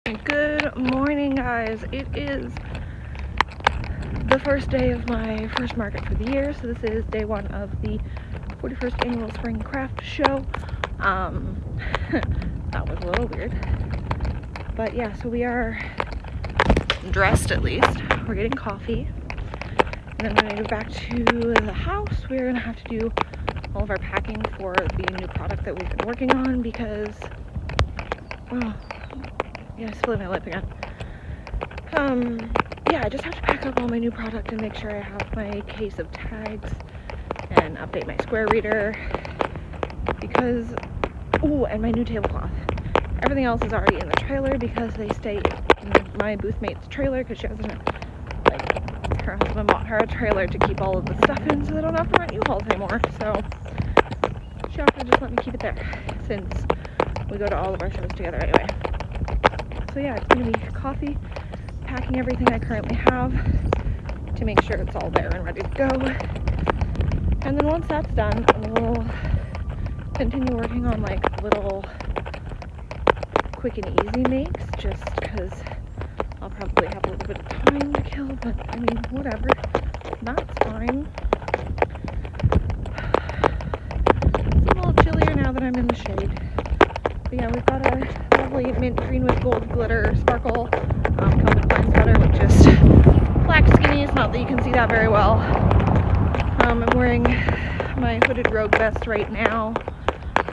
Good morning, guys. It is the first day of my first market for the year, so this is day one of the 41st annual spring craft show. That was a little weird, but yeah, so we are dressed at least. We're getting coffee, and then when we go back to the house, we're gonna have to do all of our packing for the new product that we've been working on because, oh, yeah, I split my lip again. Yeah, I just have to pack up all my new product and make sure I have my case of tags and update my square reader because, and my new tablecloth. Everything else is already in the trailer because they stay in my booth mate's trailer because she hasn't, her husband bought her a trailer to keep all of the stuff in so they don't have to rent U-Hauls anymore. So she offered to just let me keep it there since we go to all of our shows together anyway. So yeah, it's gonna be coffee, packing everything I currently have to make sure it's all there and ready to go. And then once that's done, we'll continue working on like little quick and easy makes just because I'll probably have a little bit of time to kill, but I mean, whatever. That's fine. It's a little chillier now that I'm in the shade. But yeah, we've got a lovely mint green with gold glitter sparkle Calvin Klein sweater with just black skinnies, not that you can see that very well. I'm wearing my hooded rogue vest right now.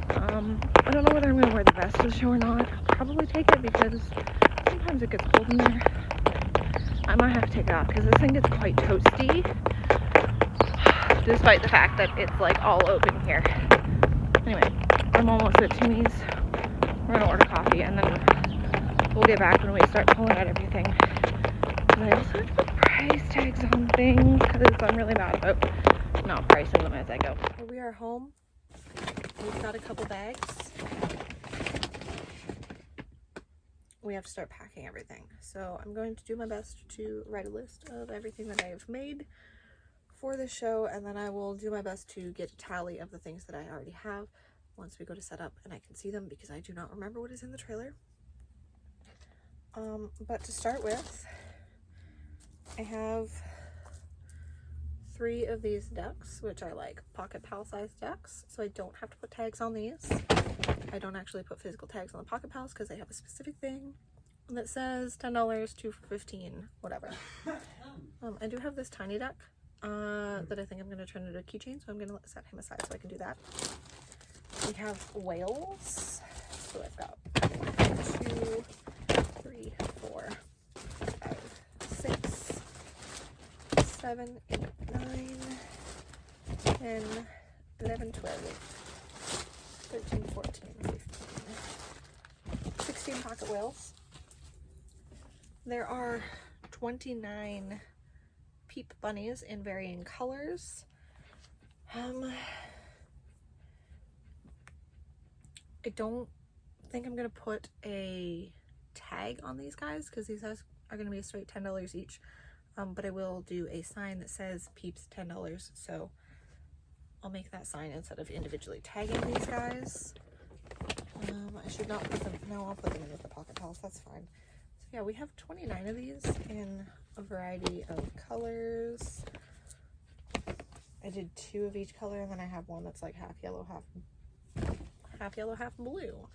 I don't know whether I'm going to wear the vest to the show or not. I'll probably take it because sometimes it gets cold in there. I might have to take it off because this thing gets quite toasty, despite the fact that it's like all open here. Anyway, I'm almost at Timmy's. We're going to order coffee and then we'll get back when we start pulling out everything. And I also have to put price tags on things because I'm really bad about not pricing them as I go. We are home. We've got a couple bags. We have to start packing everything. So I'm going to do my best to write a list of everything that I have made for this show, and then I will do my best to get a tally of the things that I already have once we go to set up and I can see them because I do not remember what is in the trailer. But to start with, I have 3 of these ducks, which are like pocket pal sized ducks, so I don't have to put tags on these. I don't actually put physical tags on the pocket pals because they have a specific thing that says $10, 2 for 15, whatever. I do have this tiny duck that I think I'm going to turn into a keychain, so I'm going to set him aside so I can do that. We have whales, so I've got 2, 3, 4, 5, 6, 7, 8, 9, 10, 11, 12, 13, 14, 15, 16 pocket whales. There are 29 peep bunnies in varying colors. I don't think I'm going to put a tag on these guys because these guys are going to be a straight $10 each. But I will do a sign that says peeps $10, so I'll make that sign instead of individually tagging these guys. I should not put them, no, I'll put them in with the pocket pals, that's fine. So yeah, we have 29 of these in a variety of colors. I did 2 of each color, and then I have one that's like half yellow, half blue.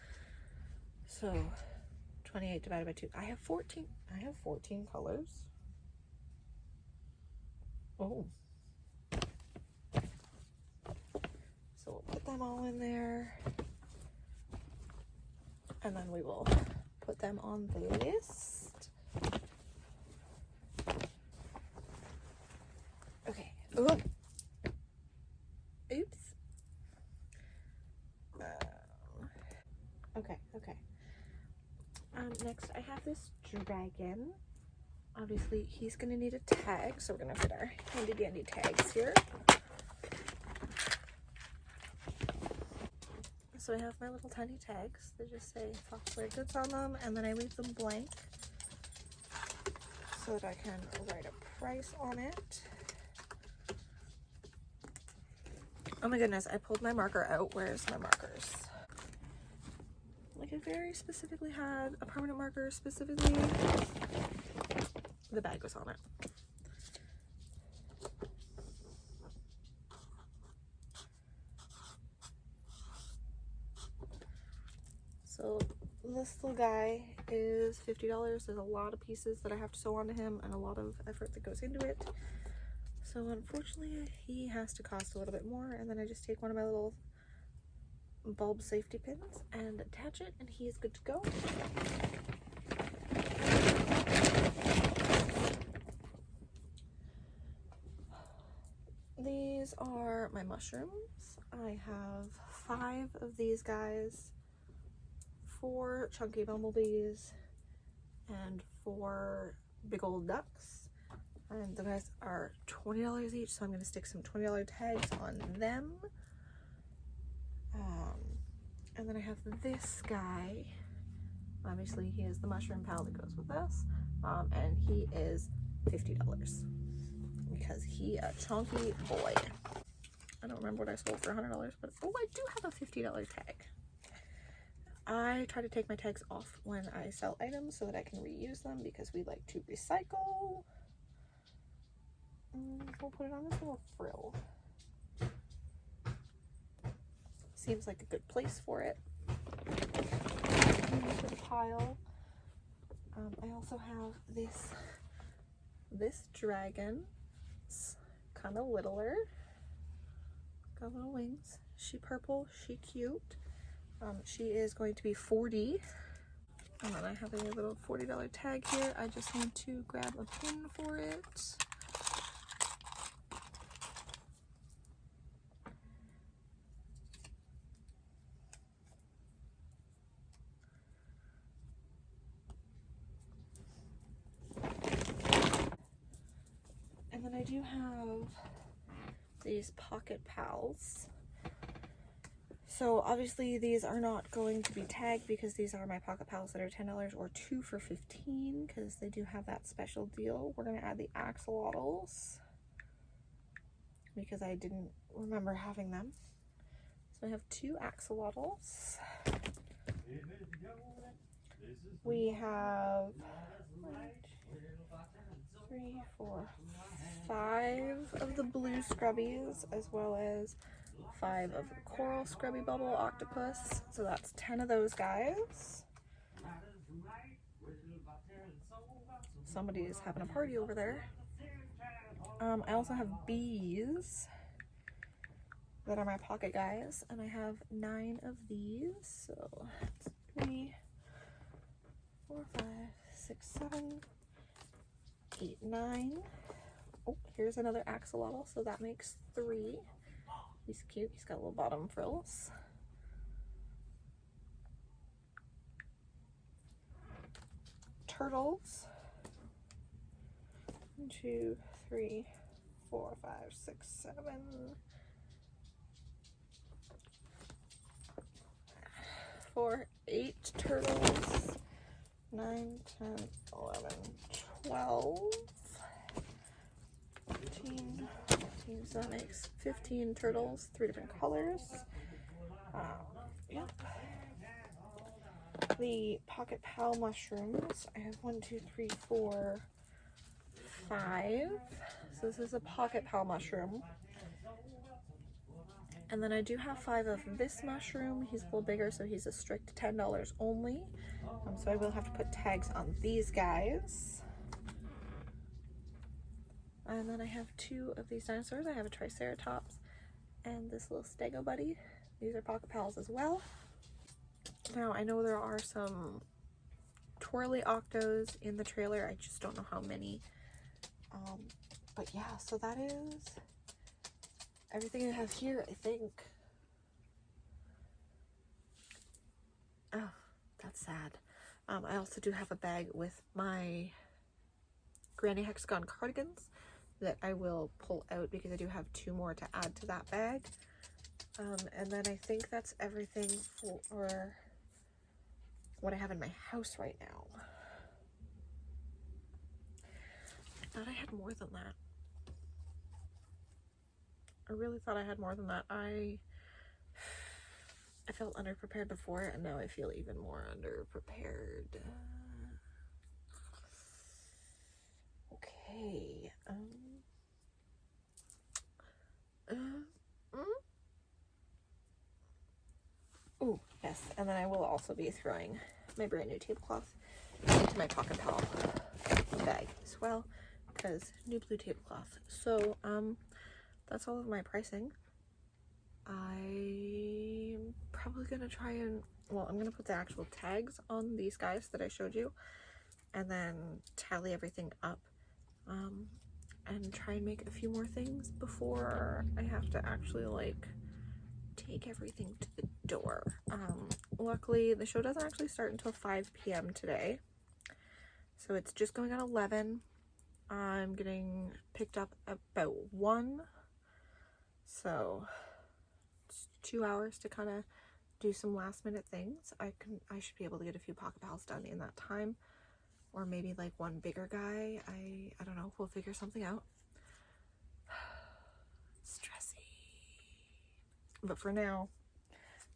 So 28 divided by 2. I have 14 colors. Oh. So we'll put them all in there. And then we will put them on the list. Okay. Ooh. Oops. Okay. Next I have this dragon. Obviously he's gonna need a tag, so we're gonna put our handy dandy tags here. So I have my little tiny tags. They just say Foxware Goods on them, and then I leave them blank so that I can write a price on it. Oh my goodness, I pulled my marker out. Where's my markers? Like, I very specifically had a permanent marker, specifically the bag was on it. So this little guy is $50. There's a lot of pieces that I have to sew onto him and a lot of effort that goes into it. So unfortunately he has to cost a little bit more, and then I just take one of my little bulb safety pins and attach it and he is good to go. These are my mushrooms. I have 5 of these guys, 4 chunky bumblebees, and 4 big old ducks. And the guys are $20 each, so I'm going to stick some $20 tags on them. And then I have this guy. Obviously, he is the mushroom pal that goes with this, and he is $50 because he a chunky boy. I don't remember what I sold for $100, but oh, I do have a $50 tag. I try to take my tags off when I sell items so that I can reuse them because we like to recycle. We'll put it on this little frill. Seems like a good place for it. Into the pile. I also have this dragon. It's kind of littler. Got little wings. She purple. She cute. She is going to be $40. And then I have a little $40 tag here. I just need to grab a pin for it. And then I do have these pocket pals. So obviously these are not going to be tagged because these are my pocket pals that are $10 or 2 for $15 because they do have that special deal. We're going to add the axolotls because I didn't remember having them. So I have 2 axolotls. We have 3, 4, 5 of the blue scrubbies, as well as 5 of the coral scrubby bubble octopus. So that's 10 of those guys. Somebody is having a party over there. I also have bees that are my pocket guys, and I have 9 of these. So 3, 4, 5, 6, 7, 8, 9. Oh, here's another axolotl, so that makes 3. He's cute. He's got little bottom frills. Turtles. 1, 2, 3, 4, 5, 6, 7. 4, 8 turtles. 9, 10, 11, 12. 15, so that makes 15 turtles, 3 different colors. Yep. The pocket pal mushrooms, I have 1, 2, 3, 4, 5. So this is a pocket pal mushroom. And then I do have 5 of this mushroom. He's a little bigger, so he's a strict $10 only. So I will have to put tags on these guys. And then I have 2 of these dinosaurs. I have a triceratops and this little stego buddy. These are pocket pals as well. Now I know there are some twirly octos in the trailer. I just don't know how many. But yeah, so that is everything I have here, I think. Oh, that's sad. I also do have a bag with my Granny Hexagon cardigans that I will pull out because I do have 2 more to add to that bag. And then I think that's everything for what I have in my house right now. I thought I had more than that. I really thought I had more than that. I I felt underprepared before, and now I feel even more underprepared. Okay. Oh, yes. And then I will also be throwing my brand new tablecloth into my Pocket Pal bag as well, because new blue tablecloth. So, that's all of my pricing. I'm probably gonna try and, well, I'm gonna put the actual tags on these guys that I showed you, and then tally everything up, and try and make a few more things before I have to actually like take everything to the door. Luckily the show doesn't actually start until 5 p.m. today, so it's just going at 11. I'm getting picked up about 1, so it's 2 hours to kind of do some last minute things. I should be able to get a few Pocket Pals done in that time, or maybe like one bigger guy. I don't know, we'll figure something out. Stressy. But for now,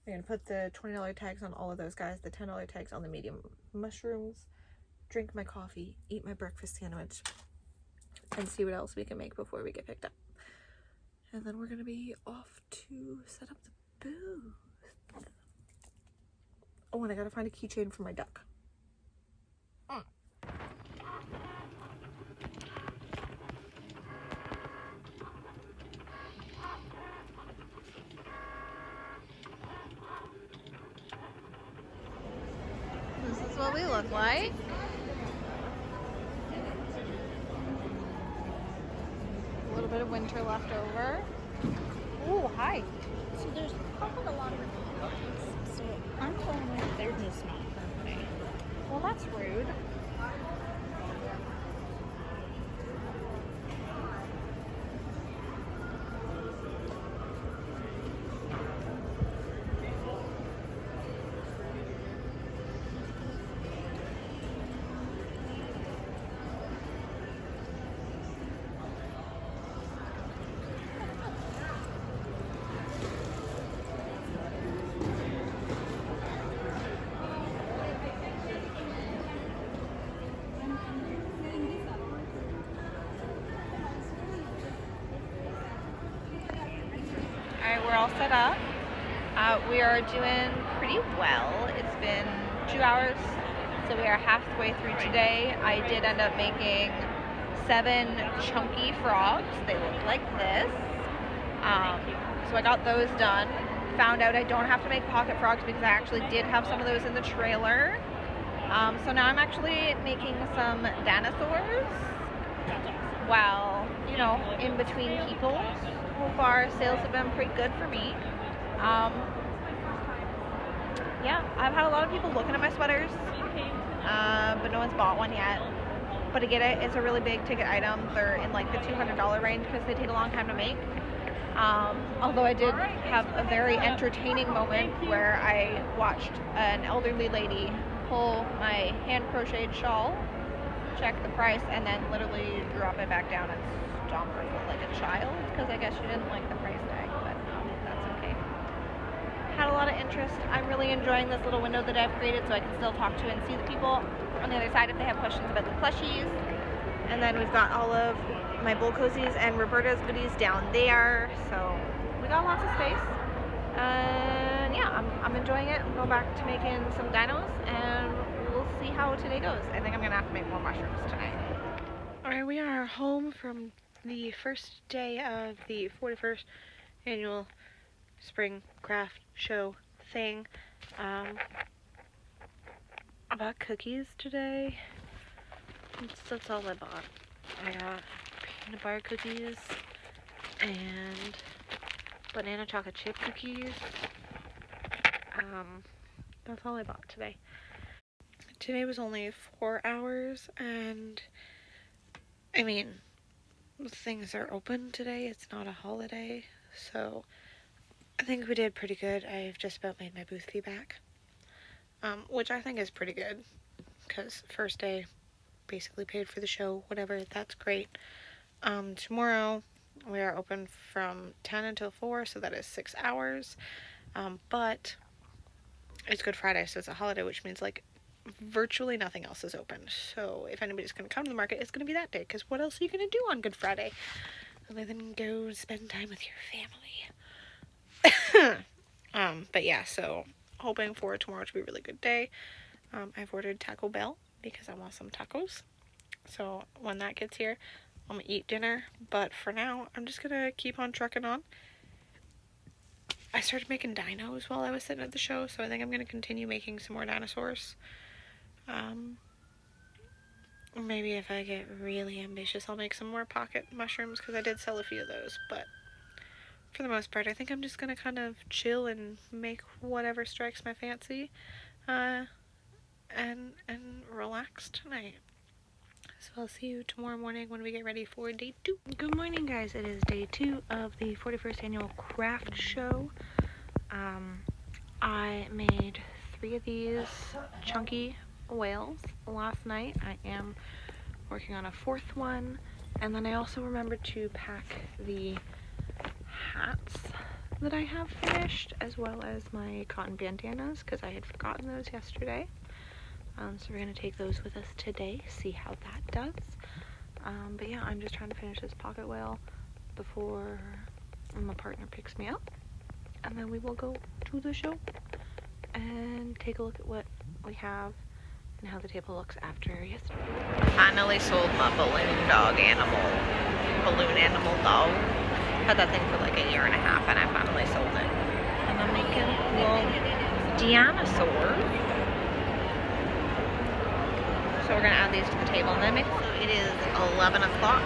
I'm gonna put the $20 tags on all of those guys, the $10 tags on the medium mushrooms, drink my coffee, eat my breakfast sandwich, and see what else we can make before we get picked up. And then we're gonna be off to set up the booth. Oh, and I gotta find a keychain for my duck. This is what we look like. A little bit of winter left over. Oh, hi. So there's probably a lot of Republicans, so I'm going with they're just not for me. Well, that's rude. Alright, we're all set up. We are doing pretty well. It's been 2 hours, so we are halfway through today. I did end up making 7 chunky frogs. They look like this. So I got those done. Found out I don't have to make pocket frogs because I actually did have some of those in the trailer. So now I'm actually making some dinosaurs while, you know, in between people. So far, sales have been pretty good for me. Yeah, I've had a lot of people looking at my sweaters, but no one's bought one yet. But to get it, it's a really big ticket item. They're in like the $200 range because they take a long time to make. Although I did have a very entertaining moment where I watched an elderly lady pull my hand crocheted shawl, check the price, and then literally drop it back down and stomp her foot like a child because I guess she didn't like the price tag, but that's okay. Had a lot of interest. I'm really enjoying this little window that I've created so I can still talk to and see the people on the other side if they have questions about the plushies. And then we've got all of my Bull Cozies and Roberta's goodies down there, so we got lots of space. And yeah, I'm enjoying it. I'm going back to making some dinos, and we'll see how today goes. I think I'm gonna have to make more mushrooms tonight. Alright, we are home from the first day of the 41st annual spring craft show thing. I bought cookies today. That's all I bought. I got peanut butter cookies and banana chocolate chip cookies. That's all I bought today. Today was only 4 hours, and I mean, things are open today. It's not a holiday, so I think we did pretty good. I've just about made my booth fee back, which I think is pretty good because first day basically paid for the show, whatever. That's great. Tomorrow we are open from 10 until 4, so that is 6 hours. But it's Good Friday, so it's a holiday, which means like virtually nothing else is open. So if anybody's going to come to the market, it's going to be that day, because what else are you going to do on Good Friday other than go spend time with your family? But yeah, so hoping for tomorrow to be a really good day. I've ordered Taco Bell because I want some tacos. So when that gets here, I'm gonna eat dinner. But for now, I'm just gonna keep on trucking on. I started making dinos while I was sitting at the show, so I think I'm gonna continue making some more dinosaurs. Maybe if I get really ambitious, I'll make some more pocket mushrooms, because I did sell a few of those. But for the most part, I think I'm just gonna kind of chill and make whatever strikes my fancy, and relax tonight. So I'll see you tomorrow morning when we get ready for day 2. Good morning, guys. It is day 2 of the 41st annual craft show. I made 3 of these chunky whales last night. I am working on a 4th one, and then I also remembered to pack the hats that I have finished, as well as my cotton bandanas, because I had forgotten those yesterday. So we're going to take those with us today, see how that does. But yeah, I'm just trying to finish this pocket whale before my partner picks me up, and then we will go to the show and take a look at what we have and how the table looks after yesterday. Finally sold my balloon animal dog. Had that thing for like a year and a half, and I finally sold it. And I'm making little dinosaurs. So we're gonna add these to the table and then make. So it is 11 o'clock.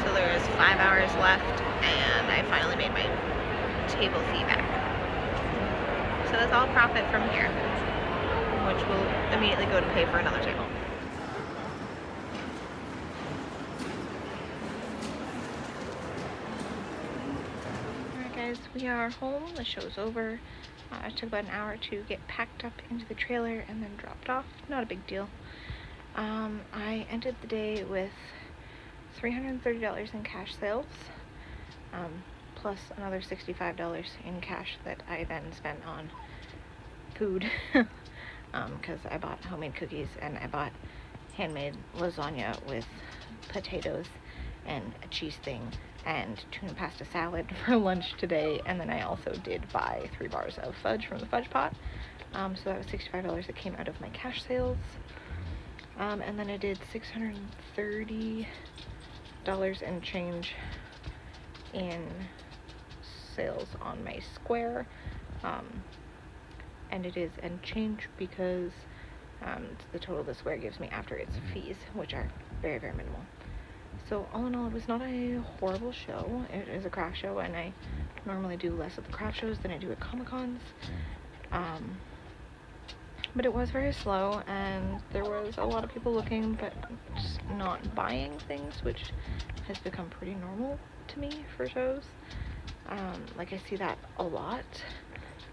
So there is 5 hours left, and I finally made my table fee back. So it's all profit from here, which will immediately go to pay for another table. Alright guys, we are home. The show's over. It took about an hour to get packed up into the trailer and then dropped off. Not a big deal. I ended the day with $330 in cash sales, plus another $65 in cash that I then spent on food, because I bought homemade cookies and I bought handmade lasagna with potatoes and a cheese thing and tuna pasta salad for lunch today, and then I also did buy 3 bars of fudge from the fudge pot, so that was $65 that came out of my cash sales. And then I did $630 and change in sales on my Square, and it is and change because it's the total the Square gives me after its fees, which are very, very minimal. So all in all, it was not a horrible show. It is a craft show, and I normally do less at the craft shows than I do at Comic-Cons. But it was very slow, and there was a lot of people looking but just not buying things, which has become pretty normal to me for shows. Like, I see that a lot.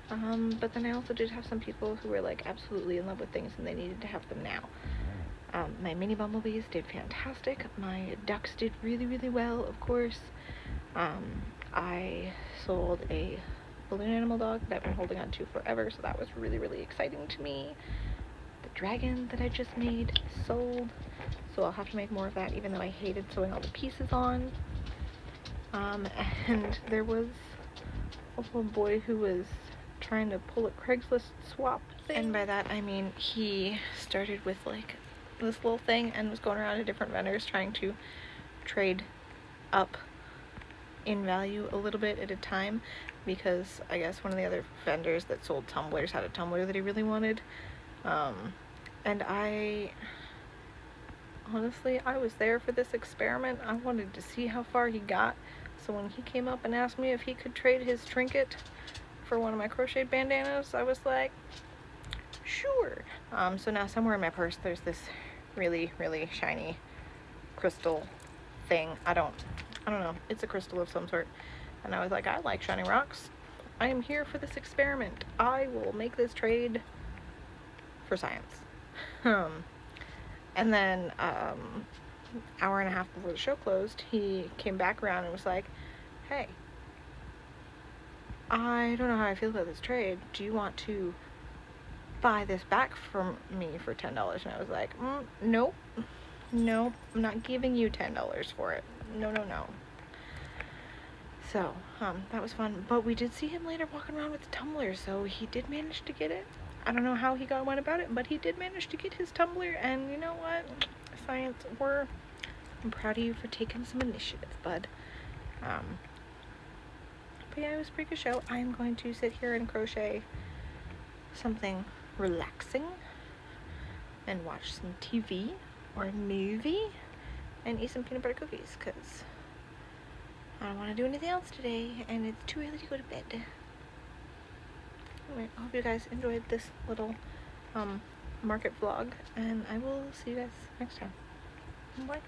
But then I also did have some people who were like absolutely in love with things and they needed to have them now. My mini bumblebees did fantastic. My ducks did really, really well, of course. I sold a balloon animal dog that I've been holding on to forever, so that was really, really exciting to me. The dragon that I just made sold, so I'll have to make more of that, even though I hated sewing all the pieces on. And there was a little boy who was trying to pull a Craigslist swap thing, and by that I mean he started with like this little thing and was going around to different vendors trying to trade up in value a little bit at a time, because I guess one of the other vendors that sold tumblers had a tumbler that he really wanted, and honestly, I was there for this experiment. I wanted to see how far he got, so when he came up and asked me if he could trade his trinket for one of my crocheted bandanas, I was like, sure. So now somewhere in my purse there's this really, really shiny crystal thing. I don't know, it's a crystal of some sort, and I was like, I like shiny rocks. I am here for this experiment. I will make this trade for science. And then hour and a half before the show closed, he came back around and was like, hey, I don't know how I feel about this trade. Do you want to buy this back from me for $10. And I was like, nope, nope, I'm not giving you $10 for it. No, no, no. So, that was fun. But we did see him later walking around with the tumbler, so he did manage to get it. I don't know how he went about it, but he did manage to get his tumbler, and you know what? Science, I'm proud of you for taking some initiative, bud. But yeah, it was a pretty good show. I'm going to sit here and crochet something relaxing and watch some TV or a movie and eat some peanut butter cookies, because I don't want to do anything else today, and it's too early to go to bed. Anyway, I hope you guys enjoyed this little market vlog, and I will see you guys next time. Bye.